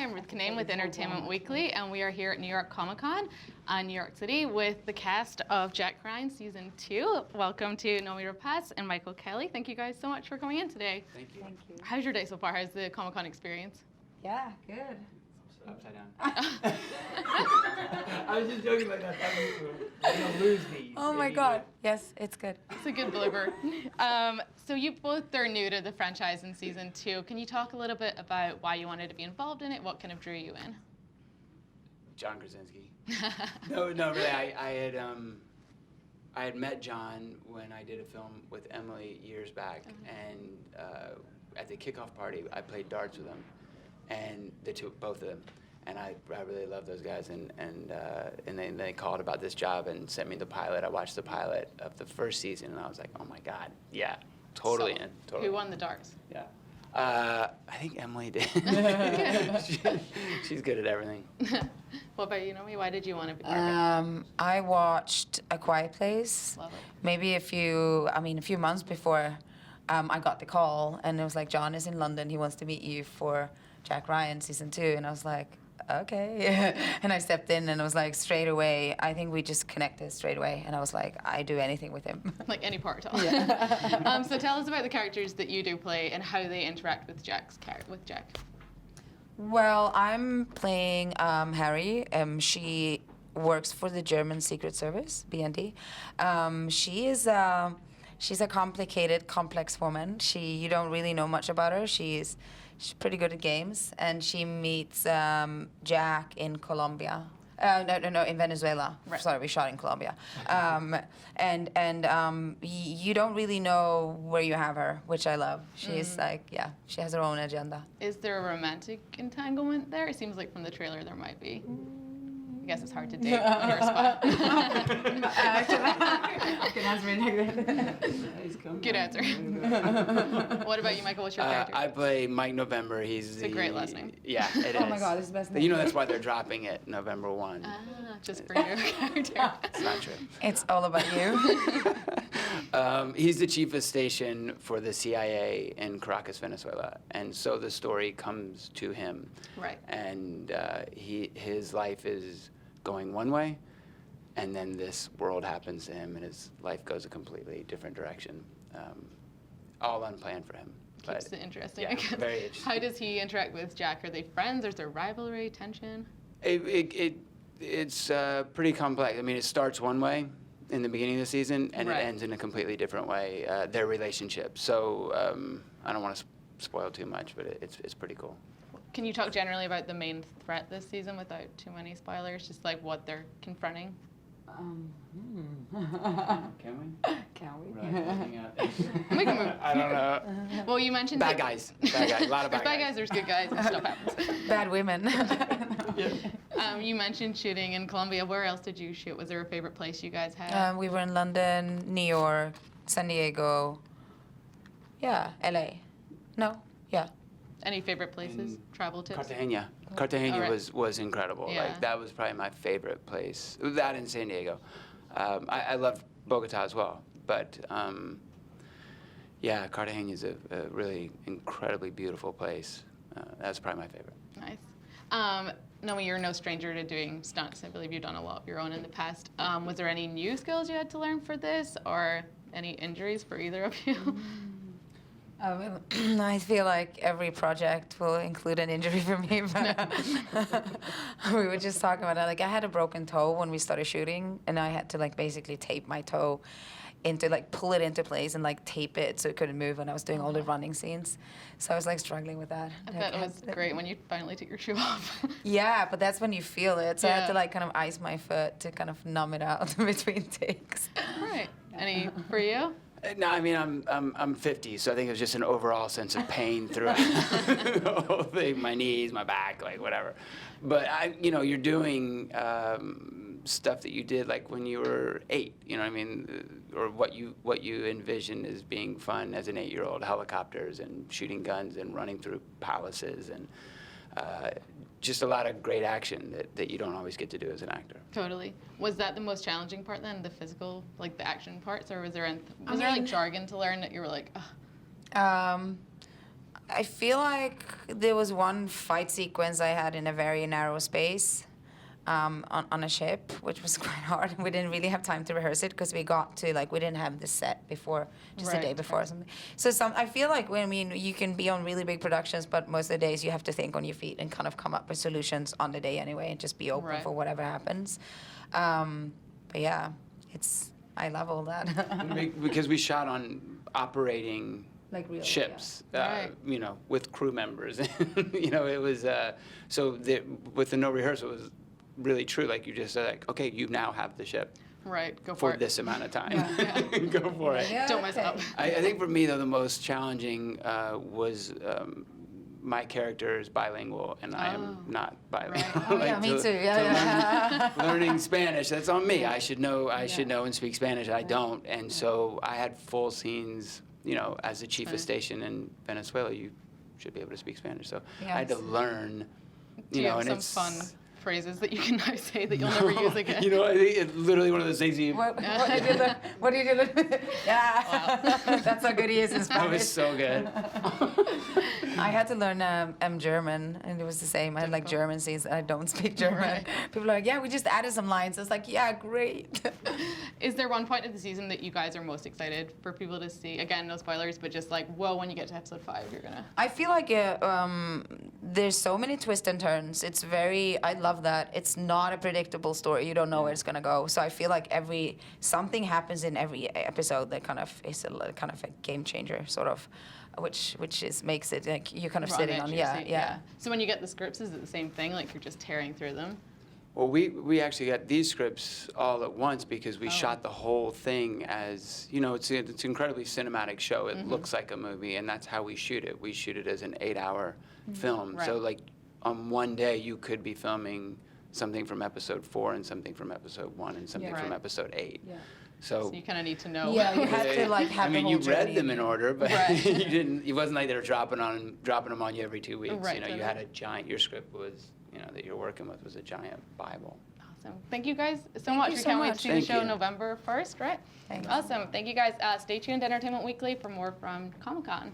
I'm Ruth Kinane with Entertainment Weekly, and we are here at New York Comic Con in New York City with the cast of Jack Ryan Season 2. Welcome to Noomi Rapace and Michael Kelly. Thank you guys so much for coming in today. Thank you. Thank you. How's your day so far? How's the Comic Con experience? Yeah, good. Upside down. I was just joking about that. I'm gonna lose these. Oh my God. Yes, it's good. It's a good blooper. So you both are new to the franchise in Season 2. Can you talk a little bit about why you wanted to be involved in it? What kind of drew you in? John Krasinski. No, really. I had met John when I did a film with Emily years back, and at the kickoff party, I played darts with him, and both of them, and I really love those guys, and they called about this job and sent me the pilot. I watched the pilot of the first season, and I was like, oh my God, yeah, totally in. Totally. Who won the darts? Yeah. I think Emily did. She's good at everything. What about you, Noomi? Why did you want to be part of it? I watched A Quiet Place. Love it. Maybe a few months before I got the call, and it was like, John is in London. He wants to meet you for Jack Ryan Season 2, and I was like, okay. And I stepped in, and it was like straight away. I think we just connected straight away, and I was like, I do anything with him. Like any part at all. Yeah. So tell us about the characters that you do play and how they interact with Jack. Well, I'm playing Harry. She works for the German Secret Service, BND. She's a complicated, complex woman. You don't really know much about her. She's pretty good at games, and she meets Jack in Colombia. No, in Venezuela. Right. Sorry, we shot in Colombia. You don't really know where you have her, which I love. She's like, yeah, she has her own agenda. Is there a romantic entanglement there? It seems like from the trailer there might be. I guess it's hard to date when you're a spy. Good answer. Good answer. What about you, Michael? What's your character? I play Mike November. It's a great last name. Yeah, it is. Oh my God, it's the best name. You know that's why they're dropping it November 1. Just for your character. It's not true. It's all about you. He's the chief of station for the CIA in Caracas, Venezuela, and so the story comes to him. Right. And his life is going one way, and then this world happens to him, and his life goes a completely different direction. All unplanned for him. Keeps it interesting. Yeah, very interesting. How does he interact with Jack? Are they friends? Or is there rivalry, tension? It's pretty complex. I mean, it starts one way in the beginning of the season, and Right. it ends in a completely different way, their relationship. So I don't want to spoil too much, but it's pretty cool. Can you talk generally about the main threat this season without too many spoilers? Just like what they're confronting? Can we? Can we? We can move. I don't know. Well, you mentioned Bad guys. Bad guys. A lot of There's bad bad guys, there's good guys, and stuff happens. Bad women. You mentioned shooting in Colombia. Where else did you shoot? Was there a favorite place you guys had? We were in London, New York, San Diego. Yeah, LA. No, yeah. Any favorite places? Travel tips? Cartagena. Oh, Cartagena right. was incredible. Yeah. Like that was probably my favorite place. That in San Diego. I love Bogota as well, but yeah, Cartagena is a really incredibly beautiful place. That's probably my favorite. Nice. Noomi, you're no stranger to doing stunts. I believe you've done a lot of your own in the past. Was there any new skills you had to learn for this, or any injuries for either of you? I feel like every project will include an injury for me, but we were just talking about it. Like I had a broken toe when we started shooting, and I had to like basically tape my toe into like pull it into place and like tape it so it couldn't move when I was doing all the running scenes. So I was like struggling with that. I bet it was great when you finally took your shoe off. Yeah, but that's when you feel it. So I had to Yeah. like kind of ice my foot to kind of numb it out between takes. Right. Any for you? No, I mean I'm 50, so I think it was just an overall sense of pain throughout the whole thing. My knees, my back, like whatever. But you're doing stuff that you did like when you were 8. You know what I mean? Or what you envision as being fun as an 8-year-old: helicopters and shooting guns and running through palaces and just a lot of great action that you don't always get to do as an actor. Totally. Was that the most challenging part then, the physical, like the action parts, or was there like jargon to learn that you were like, ugh? I feel like there was one fight sequence I had in a very narrow space on a ship, which was quite hard. We didn't really have time to rehearse it because we got to, like, we didn't have the set before, just a day before or something. So I feel like you can be on really big productions, but most of the days you have to think on your feet and kind of come up with solutions on the day anyway and just be open for whatever happens. But yeah, I love all that. Because we shot on operating like real ships, Right. you know, with crew members. You know, it was with the no rehearsal, it was really true. Like you just said, like, okay, you now have the ship Right, go for for it. this amount of time. Yeah. Go for it. Yeah, Don't mess up. I think for me though, the most challenging was my character is bilingual and I am not bilingual. Right. Oh, yeah, me too. Yeah. Learning Spanish, that's on me. I should know and speak Spanish. I don't. And so I had full scenes, you know, as the chief of station in Venezuela, you should be able to speak Spanish. So I had to learn, Do you know, have and some it's fun phrases that you can now say that you'll never use again? You know, I think it's literally one of those things you. What did you learn? Yeah. That's how good he is in Spanish. That was so good. I had to learn German, and it was the same. I had like German scenes. I don't speak German. Right. People are like, yeah, we just added some lines. I was like, yeah, great. Is there one point of the season that you guys are most excited for people to see? Again, no spoilers, but just like, whoa, when you get to episode 5, you're gonna. I feel like there's so many twists and turns. I love that. It's not a predictable story. You don't know where it's gonna go. So I feel like something happens in every episode that kind of is a game changer, sort of, which makes it like you're kind of sitting on. Yeah. So when you get the scripts, is it the same thing? Like you're just tearing through them? Well, we actually got these scripts all at once because we shot the whole thing as, you know, it's an incredibly cinematic show. It looks like a movie, and that's how we shoot it. We shoot it as an 8-hour film. Right. So, like, on one day, you could be filming something from episode 4 and something from episode 1 and something from episode 8. Yeah. So you kind of need to know. Yeah, you have to like have I mean, the you whole read journey. them in order, but Right. you didn't. It wasn't like they were dropping them on you every 2 weeks. Right, You know, you totally. had a giant. Your script was, you know, that you're working with was a giant Bible. Awesome. Thank you guys so Thank much. you We so can't wait much. to see the Thank show you. November 1st, right? Thanks. Awesome. Thank you guys. Stay tuned to Entertainment Weekly for more from Comic-Con.